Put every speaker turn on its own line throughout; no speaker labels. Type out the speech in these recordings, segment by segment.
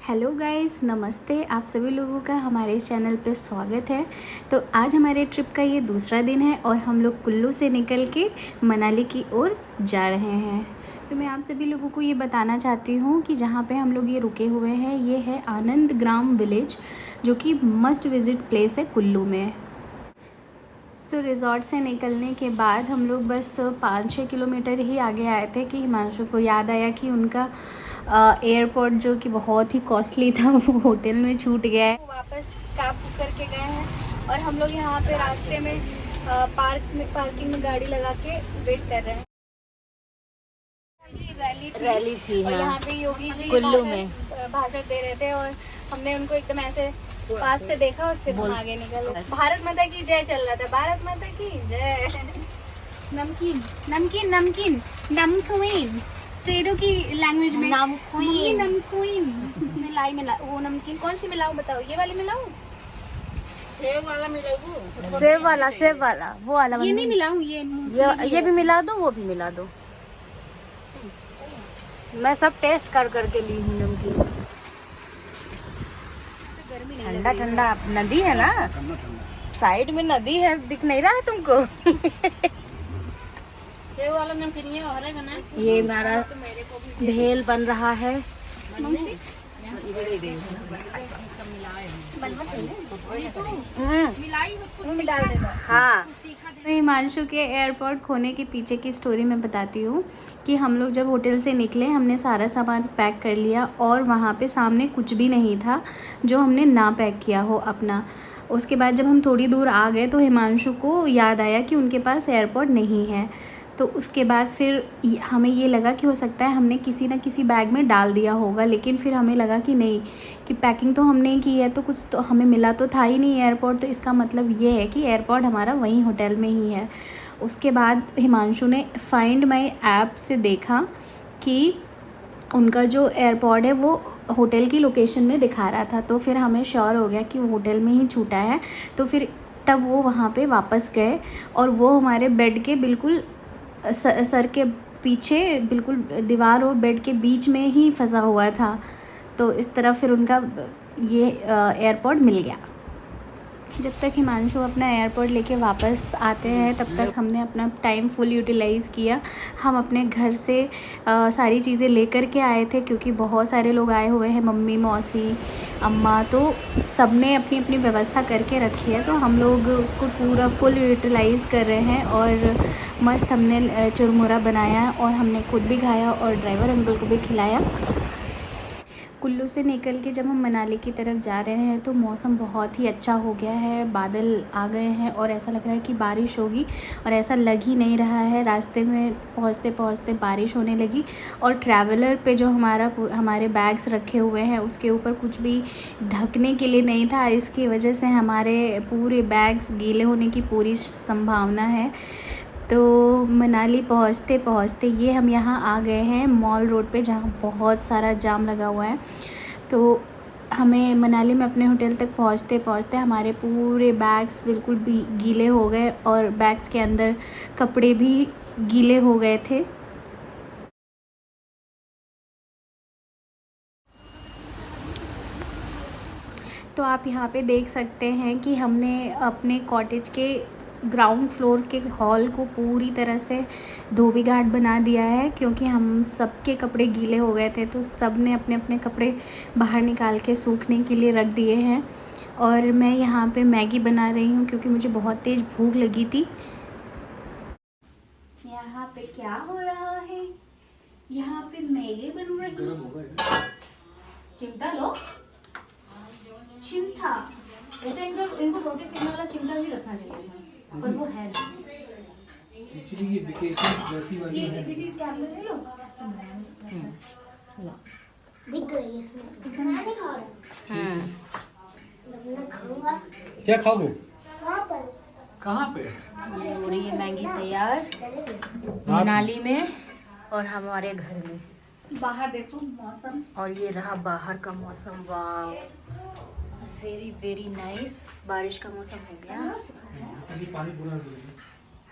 Hello guys, नमस्ते। आप सभी लोगों का हमारे इस चैनल पे स्वागत है। तो आज हमारे ट्रिप का ये दूसरा दिन है और हम लोग कुल्लू से निकल के मनाली की ओर जा रहे हैं। तो मैं आप सभी लोगों को ये बताना चाहती हूँ कि जहाँ पे हम लोग ये रुके हुए हैं ये है आनंद ग्राम विलेज, जो कि मस्ट विज़िट प्लेस है कुल्लू में। रिज़ॉर्ट से निकलने के बाद हम लोग बस 5-6 किलोमीटर ही आगे आए थे कि हिमांशु को याद आया कि उनका एयरपोर्ट जो कि बहुत ही कॉस्टली था वो होटल में छूट गया है। वापस कैब बुक करके गए हैं और हम लोग यहाँ पे रास्ते में पार्किंग में गाड़ी लगा के वेट कर रहे हैं। रैली थी और यहाँ पे योगी जी कुल्लू में भाषण दे रहे थे और हमने उनको एकदम ऐसे पास से देखा और फिर हम आगे निकले। भारत माता की जय चल रहा था, भारत माता की जय। नमकीन नमकीन नमकीन नमकीन टेडो की लैंग्वेज में नमकीन नमकीन मिलाई मिला वो नमकीन कौन सी मिलाऊं बताओ, ये वाली मिलाऊं, सेब वाला मिलाऊं, सेब वाला वो वाला ये नहीं मिलाऊं, ये भी मिला दो, वो भी मिला दो। मैं सब टेस्ट कर करके ली हूँ नमकीन। ठंडा ठंडा नदी है ना, साइड में नदी है, दिख नहीं रहा है तुमको? सेब वाला नमकीन ये हमारा भेल बन रहा है। हाँ, तो हिमांशु के एयरपोर्ट खोने के पीछे की स्टोरी मैं बताती हूँ कि हम लोग जब होटल से निकले हमने सारा सामान पैक कर लिया और वहाँ पे सामने कुछ भी नहीं था जो हमने ना पैक किया हो अपना। उसके बाद जब हम थोड़ी दूर आ गए तो हिमांशु को याद आया कि उनके पास एयरपोर्ट नहीं है। तो उसके बाद फिर हमें ये लगा कि हो सकता है हमने किसी न किसी बैग में डाल दिया होगा, लेकिन फिर हमें लगा कि नहीं, कि पैकिंग तो हमने की है तो कुछ तो हमें मिला तो था ही नहीं एयरपोर्ट, तो इसका मतलब ये है कि एयरपोर्ट हमारा वहीं होटल में ही है। उसके बाद हिमांशु ने फाइंड माई ऐप से देखा कि उनका जो एयरपोर्ट है वो होटल की लोकेशन में दिखा रहा था, तो फिर हमें श्योर हो गया कि वो होटल में ही छूटा है। तो फिर तब वो वहाँ पे वापस गए और वो हमारे बेड के बिल्कुल सर के पीछे बिल्कुल दीवार और बेड के बीच में ही फंसा हुआ था। तो इस तरह फिर उनका ये एयरपोर्ट मिल गया। जब तक हिमांशु अपना एयरपोर्ट लेके वापस आते हैं तब तक हमने अपना टाइम फुल यूटिलाइज़ किया। हम अपने घर से सारी चीज़ें लेकर के आए थे क्योंकि बहुत सारे लोग आए हुए हैं, मम्मी, मौसी, अम्मा, तो सब ने अपनी अपनी व्यवस्था करके रखी है। तो हम लोग उसको पूरा फुल यूटिलाइज़ कर रहे हैं और मस्त हमने चुरमुरा बनाया और हमने खुद भी खाया और ड्राइवर अंकल को भी खिलाया। कुल्लू से निकल के जब हम मनाली की तरफ जा रहे हैं तो मौसम बहुत ही अच्छा हो गया है, बादल आ गए हैं और ऐसा लग रहा है कि बारिश होगी, और ऐसा लग ही नहीं रहा है। रास्ते में पहुंचते पहुंचते बारिश होने लगी और ट्रैवलर पे जो हमारे बैग्स रखे हुए हैं उसके ऊपर कुछ भी ढकने के लिए नहीं था, इसकी वजह से हमारे पूरे बैग्स गीले होने की पूरी संभावना है। तो मनाली पहुंचते पहुंचते ये हम यहाँ आ गए हैं मॉल रोड पे, जहाँ बहुत सारा जाम लगा हुआ है। तो हमें मनाली में अपने होटल तक पहुंचते पहुंचते हमारे पूरे बैग्स बिल्कुल भी गीले हो गए और बैग्स के अंदर कपड़े भी गीले हो गए थे। तो आप यहाँ पे देख सकते हैं कि हमने अपने कॉटेज के ग्राउंड फ्लोर के हॉल को पूरी तरह से धोबी घाट बना दिया है, क्योंकि हम सबके कपड़े गीले हो गए थे तो सब ने अपने अपने कपड़े बाहर निकाल के सूखने के लिए रख दिए हैं। और मैं यहाँ पे मैगी बना रही हूँ क्योंकि मुझे बहुत तेज़ भूख लगी थी। यहाँ पे क्या हो रहा है? यहाँ पे मैगी बन रही है। चिमटा लो, चिमटा ऐसे इनको रोटी सेकने वाला चिमटा भी रखना चाहिए था, पर वो है नहीं।
एक्चुअली ये वेकेशन वैसी वाली है।
दीदी कैमरा ले लो।
दिख रही है इसमें, इतना नहीं खा रहा। मैं खाऊंगा।
क्या खाओगे?
कहाँ पर?
कहाँ पे?
ये हो रही है मैगी तैयार मनाली में और हमारे घर में। बाहर देखो मौसम, और ये रहा बाहर का मौसम। वाह, वेरी वेरी नाइस। बारिश का मौसम हो गया।
अभी पानी पूरा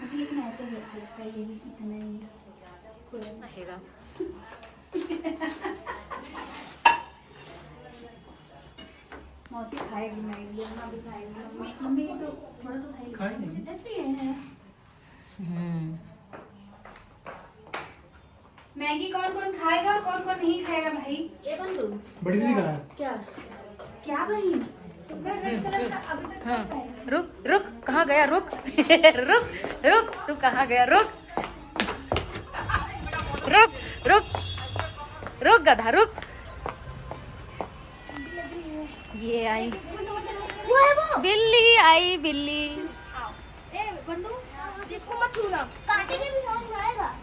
मुझे लेकिन ऐसे ही अच्छा लगता है, ये भी इतना ही रहेगा। मौसी खाएगी मैगी, अम्मा भी खाएगी, मम्मी तो थोड़ा तो खाएगी। मैगी कौन कौन खाएगा और कौन कौन नहीं खाएगा भाई? ये बंदू
बड़ी दीदी कहाँ है?
क्या क्या भाई?
हाँ रुक रुक, कहाँ गया? रुक रुक रुक, तू कहाँ गया? रुक रुक रुक रुक गधा रुक। ये आई
वो है वो
बिल्ली, आई बिल्ली।
ए बंदू
जिसको मत छूना, काटेंगे भी समझ में आएगा।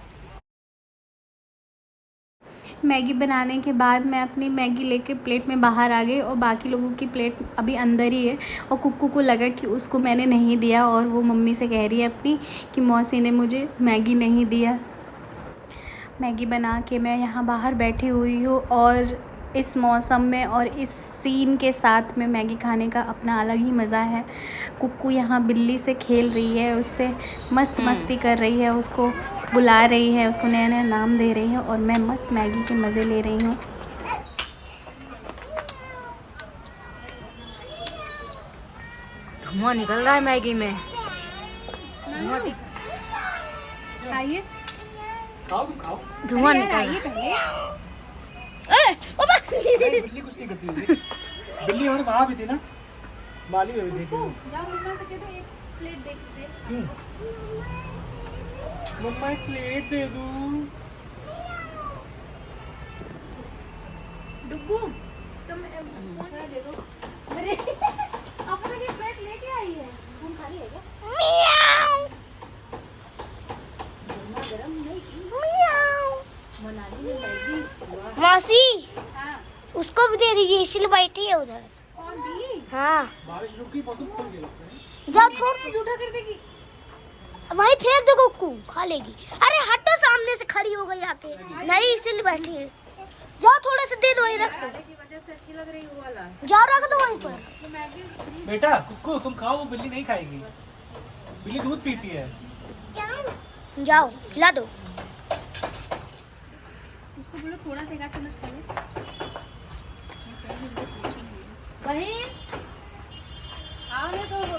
मैगी बनाने के बाद मैं अपनी मैगी लेके प्लेट में बाहर आ गई और बाकी लोगों की प्लेट अभी अंदर ही है। और कुक्कू को लगा कि उसको मैंने नहीं दिया और वो मम्मी से कह रही है अपनी कि मौसी ने मुझे मैगी नहीं दिया। मैगी बना के मैं यहाँ बाहर बैठी हुई हूँ और इस मौसम में और इस सीन के साथ में मैगी खाने का अपना अलग ही मज़ा है। कुक्कू यहाँ बिल्ली से खेल रही है, उससे मस्त मस्ती कर रही है, उसको बुला रही है, उसको नया नया नाम दे रही है और मैं मस्त मैगी के मज़े ले रही हूँ।
धुआं निकल रहा है मैगी में।
आइए
खाओ तुम खाओ।
धुआं निकल रहा है।
नहीं, बिल्ली कुछ नहीं करती दीदी। बिल्ली हमारे वहाँ भी थी ना, माली में भी थी। क्यों? मम्मा एक प्लेट दे दूँ।
डुग्गू तुम फोन दे दो। अरे अपना ये प्लेट लेके आई है, हम खा लिए क्या? गरम नहीं की मनाली में मैगी।
मौसी
हाँ
उसको भी दे दीजिए, इसलिए बैठी है उधर।
कौन दी?
हाँ
बारिश रुक गई, मौसम खुल गया लगता है।
जाओ छोड़,
झूठा कर देगी।
वहीं फेंक दो, कुक्कू खा लेगी। अरे हटो, सामने से खड़ी हो गई आके। नहीं इसीलिए बैठी है। जाओ थोड़े से दे दो, वहीं रख दो।
की वजह से अच्छी लग रही वो वाला।
जाओ रख दो वहीं पर।
मैगी
बेटा कुक्कू तुम खाओ, वो बिल्ली नहीं खाएगी। बिल्ली दूध पीती है।
जाओ खिला दो।
उसको बोलो थोड़ा सा 1 चम्मच खा ले। बहन आओ ने तो मेरे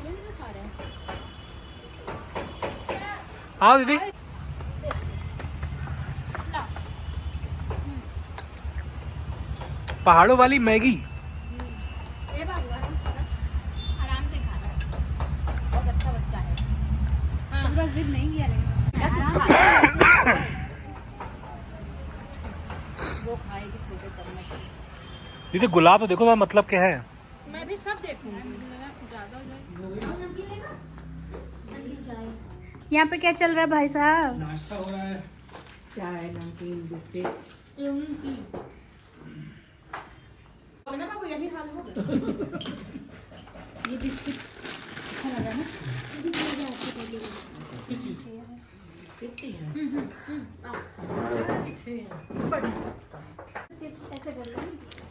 नहीं खा रहे हैं।
आओ दीदी। पहाड़ों वाली मैगी।
ए बाबू आराम से खा रहा है, बहुत अच्छा बच्चा है। हाँ बस जिद नहीं किया लेकिन आराम से वो खाएगी छोटे चम्मच।
दीदी गुलाब तो देखो मतलब क्या है।
मैं भी सब देखूंगी। यहाँ पे क्या चल रहा है भाई साहब?
नाश्ता हो रहा है।
चाय, नमकीन, बिस्किट।
ना बाबू यही हाल हो। ये बिस्किट अच्छा लगा ना? ऐसे कर लो।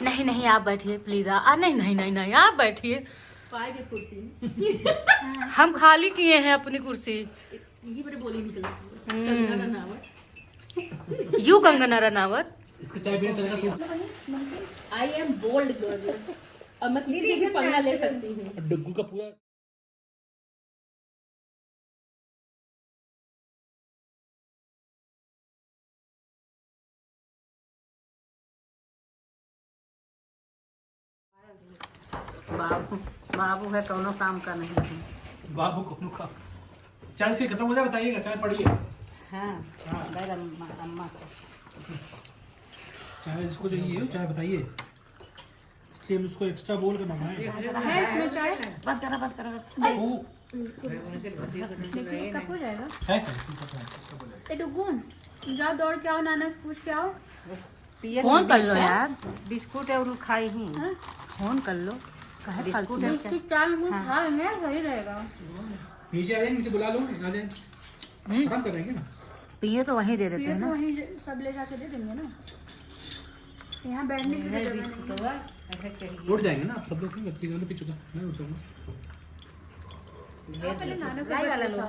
नहीं नहीं आप बैठिए प्लीज। नहीं नहीं नहीं नहीं आप बैठिए।
पाएंगे कुर्सी।
हम खाली किए हैं अपनी कुर्सी।
यही बड़े बोली निकला। कंगना रनावत।
यू कंगना रनावत।
इसका चाय पीने चलेगा।
आई एम बोल्ड गर्ल और मैं किसी से भी पंगा ले सकती हूँ।
डग्गू का पूरा
बाबू बाबू है, दोनों काम का नहीं है।
बाबू को का चाय से खत्म हो जाए बताइएगा, चाय पड़िए।
हाँ
हाँ।
गैर अम्मा को
चाय जिसको चाहिए चाय बताइए, इसलिए हम उसको एक्स्ट्रा बोल के मंगाए।
है इसमें चाय?
बस करा बस करा बस।
ओ
देखिए कब हो जाएगा?
है
ए डुगू जाओ दौड़ के आओ, नाना से पूछ के आओ।
फोन कर लो यार।
बिस्कुट और खाई ही।
फोन कर लो। कहे फालतू में
इसकी चाय में खा लेंगे, सही रहेगा।
नीचे आ जाए, नीचे बुला लो, आ जाए। आराम कर रहेंगे ना।
पिए तो वहीं दे देते
ये
हैं
तो
ना।
वहीं सब ले जाके दे देंगे ना। यहाँ बैठने की जगह नहीं।
बिस्कुट होगा ऐसे चाहिए।
उठ जाएंगे ना आप सब लोग। पी जाओ, पी चुका मैं उठूंगा।
आप पहले नाना से
लाई वाला
पूछो।
लो।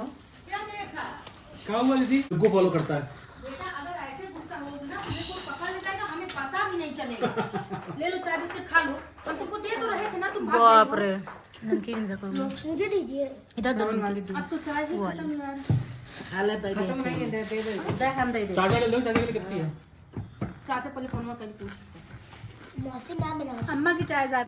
क्या हुआ दीदी? डग्गू फॉलो करता है।
बेटा अगर ऐसे गुस्सा होगी ना, हमें कोई पकड़ लेता है, हमें पता भी नहीं
नहीं चलेगा। ले लो चाय बिस्किट खा लो, हम तुमको दे तो रहे थे ना, तुम भाग
बाप
गई
रे नमकीन देखो
मुझे दीजिए।
इधर दो
हो। अब तो चाय भी खत्म यार।
खत्म नहीं है, दे दे दे।
हम दे दे
चाचा ले लो, चाचा के लिए कितनी है?
चाचा पहले फोन में कर पूछ।
मौसी मैं बना
अम्मा की चाय ज़्यादा